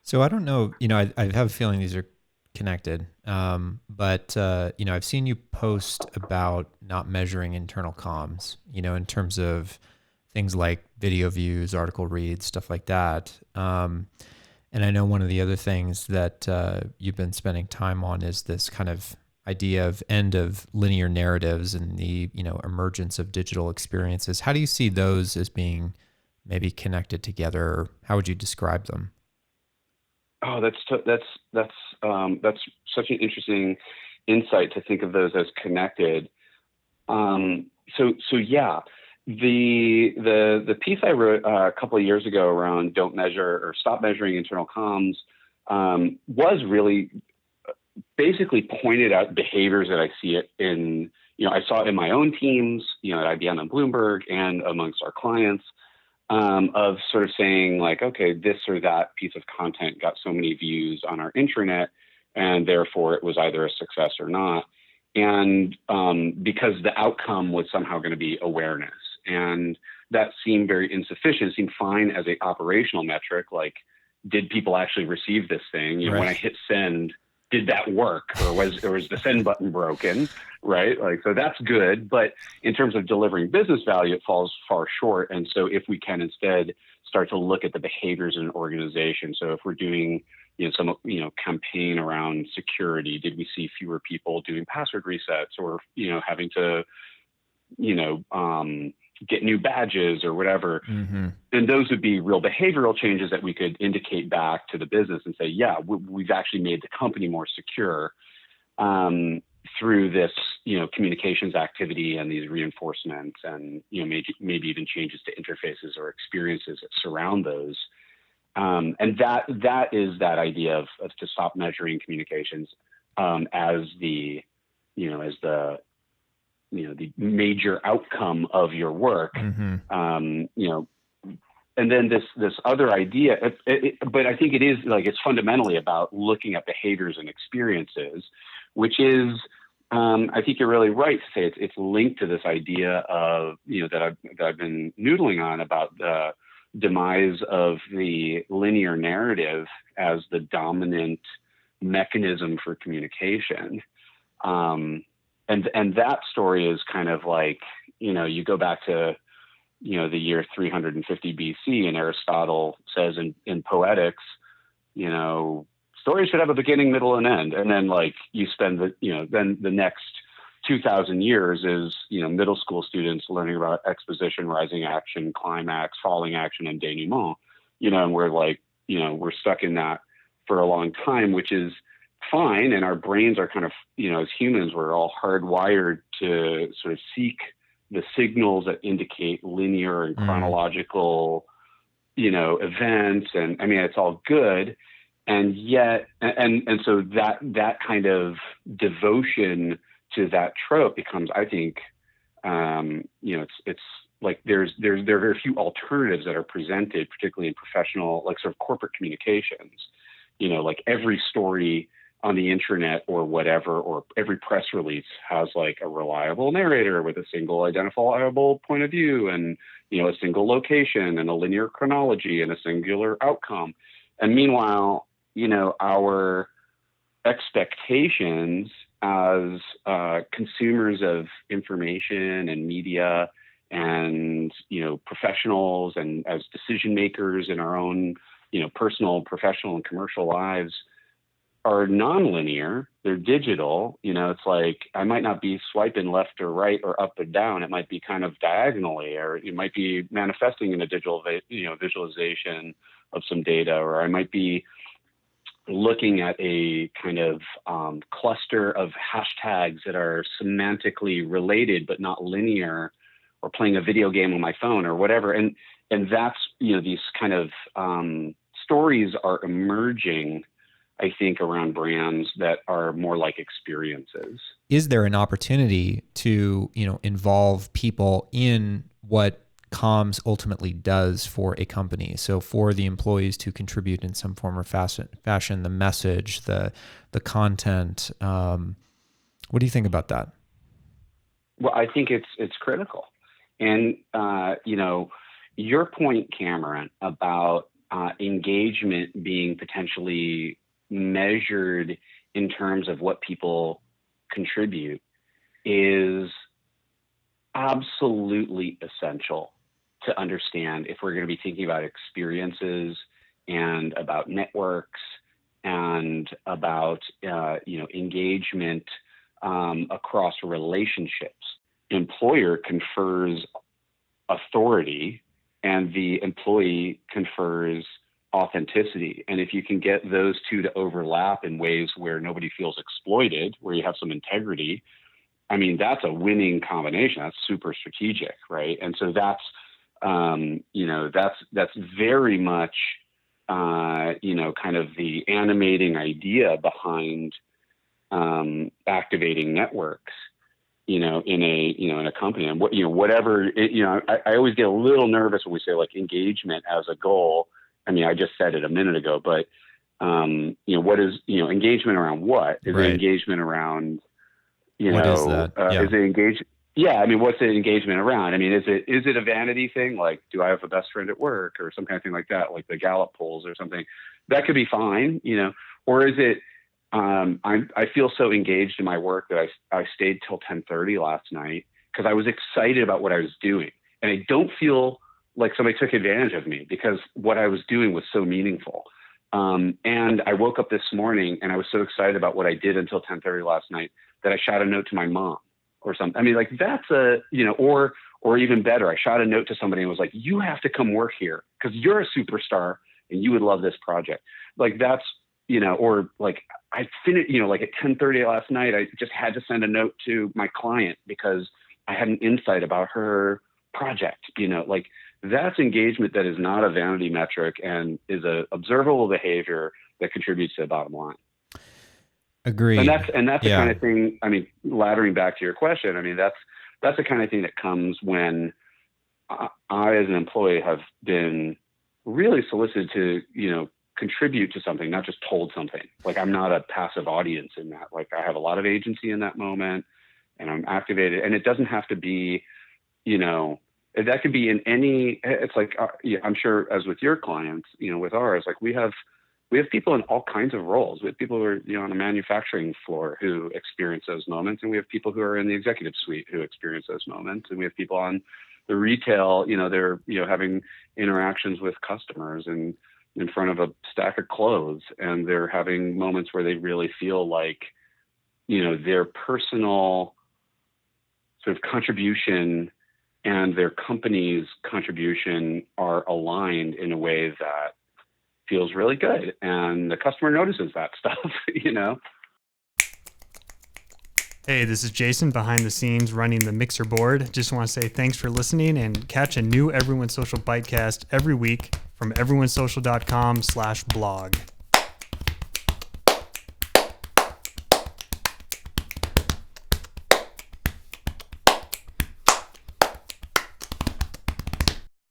So I don't know, I have a feeling these are connected. But I've seen you post about not measuring internal comms, in terms of things like video views, article reads, stuff like that. And I know one of the other things that you've been spending time on is this kind of idea of end of linear narratives and the, emergence of digital experiences. How do you see those as being maybe connected together? How would you describe them? Oh, that's such an interesting insight to think of those as connected. So yeah, the piece I wrote a couple of years ago around don't measure or stop measuring internal comms was really basically pointed out behaviors that I see it in. I saw it in my own teams, at IBM and Bloomberg, and amongst our clients, of sort of saying like, okay, this or that piece of content got so many views on our intranet, and therefore it was either a success or not. And because the outcome was somehow going to be awareness. And that seemed very insufficient. It seemed fine as a operational metric, like, did people actually receive this thing? When I Right. hit send, did that work, or was the send button broken? Right? Like, so that's good, but in terms of delivering business value, it falls far short. And so if we can instead start to look at the behaviors in an organization, so if we're doing some campaign around security, did we see fewer people doing password resets, or having to you know get new badges or whatever? Mm-hmm. And those would be real behavioral changes that we could indicate back to the business and say, yeah, we've actually made the company more secure through this, communications activity and these reinforcements, and maybe even changes to interfaces or experiences that surround those. And that is that idea of to stop measuring communications as the as the major outcome of your work. Mm-hmm. And then this other idea, but I think it is like, it's fundamentally about looking at behaviors and experiences, which is, I think you're really right to say it's linked to this idea of, that I've been noodling on, about the demise of the linear narrative as the dominant mechanism for communication. And that story is kind of like, you go back to, the year 350 BC, and Aristotle says in Poetics, stories should have a beginning, middle, and end. And then like you spend then the next 2,000 years is, middle school students learning about exposition, rising action, climax, falling action, and denouement, and we're like, we're stuck in that for a long time, which is fine. And our brains are kind of, as humans, we're all hardwired to sort of seek the signals that indicate linear and Mm. chronological, events. And I mean, it's all good. And yet, and so that kind of devotion to that trope becomes, I think, it's like there are very few alternatives that are presented, particularly in professional, like sort of corporate communications. Like every story on the internet or whatever, or every press release has like a reliable narrator with a single identifiable point of view, and a single location and a linear chronology and a singular outcome. And meanwhile, our expectations as consumers of information and media, and professionals, and as decision makers in our own personal, professional, and commercial lives, are nonlinear. They're digital. It's like I might not be swiping left or right or up or down. It might be kind of diagonally, or it might be manifesting in a digital visualization of some data, or I might be looking at a kind of cluster of hashtags that are semantically related but not linear, or playing a video game on my phone or whatever. And that's, these kind of stories are emerging, I think, around brands that are more like experiences. Is there an opportunity to, involve people in what comms ultimately does for a company? So for the employees to contribute in some form or fashion, the message, the content. What do you think about that? Well, I think it's critical. And, your point, Cameron, about engagement being potentially measured in terms of what people contribute is absolutely essential to understand if we're going to be thinking about experiences and about networks and about engagement across relationships. Employer confers authority and the employee confers authenticity. And if you can get those two to overlap in ways where nobody feels exploited, where you have some integrity, I mean, that's a winning combination. That's super strategic, right? And so that's very much kind of the animating idea behind activating networks, in a company. And I always get a little nervous when we say like engagement as a goal. I mean, I just said it a minute ago, but what is engagement around what? Is Right. it engagement around What is that? Is it engagement? Yeah, I mean, what's the engagement around? I mean, is it a vanity thing? Like, do I have a best friend at work or some kind of thing like that, like the Gallup polls or something? That could be fine, or is it? I feel so engaged in my work that I stayed till 10:30 last night because I was excited about what I was doing, and I don't feel like somebody took advantage of me because what I was doing was so meaningful. And I woke up this morning and I was so excited about what I did until 10:30 last night that I shot a note to my mom or something. I mean, like that's or even better, I shot a note to somebody and was like, you have to come work here because you're a superstar and you would love this project. Like that's, or like I finished, like at 10:30 last night, I just had to send a note to my client because I had an insight about her project, like that's engagement that is not a vanity metric and is a observable behavior that contributes to the bottom line. Agreed. And that's the kind of thing, I mean, laddering back to your question, I mean, that's the kind of thing that comes when I, as an employee, have been really solicited to, contribute to something, not just told something. Like I'm not a passive audience in that. Like I have a lot of agency in that moment and I'm activated, and it doesn't have to be, that could be in any, it's like, I'm sure as with your clients, with ours, like we have people in all kinds of roles. We have people who are, on the manufacturing floor who experience those moments. And we have people who are in the executive suite who experience those moments. And we have people on the retail, they're, having interactions with customers and in front of a stack of clothes. And they're having moments where they really feel like, their personal sort of contribution and their company's contribution are aligned in a way that feels really good. And the customer notices that stuff, Hey, this is Jason behind the scenes running the mixer board. Just want to say thanks for listening and catch a new Everyone Social Bitecast every week from everyonesocial.com/blog.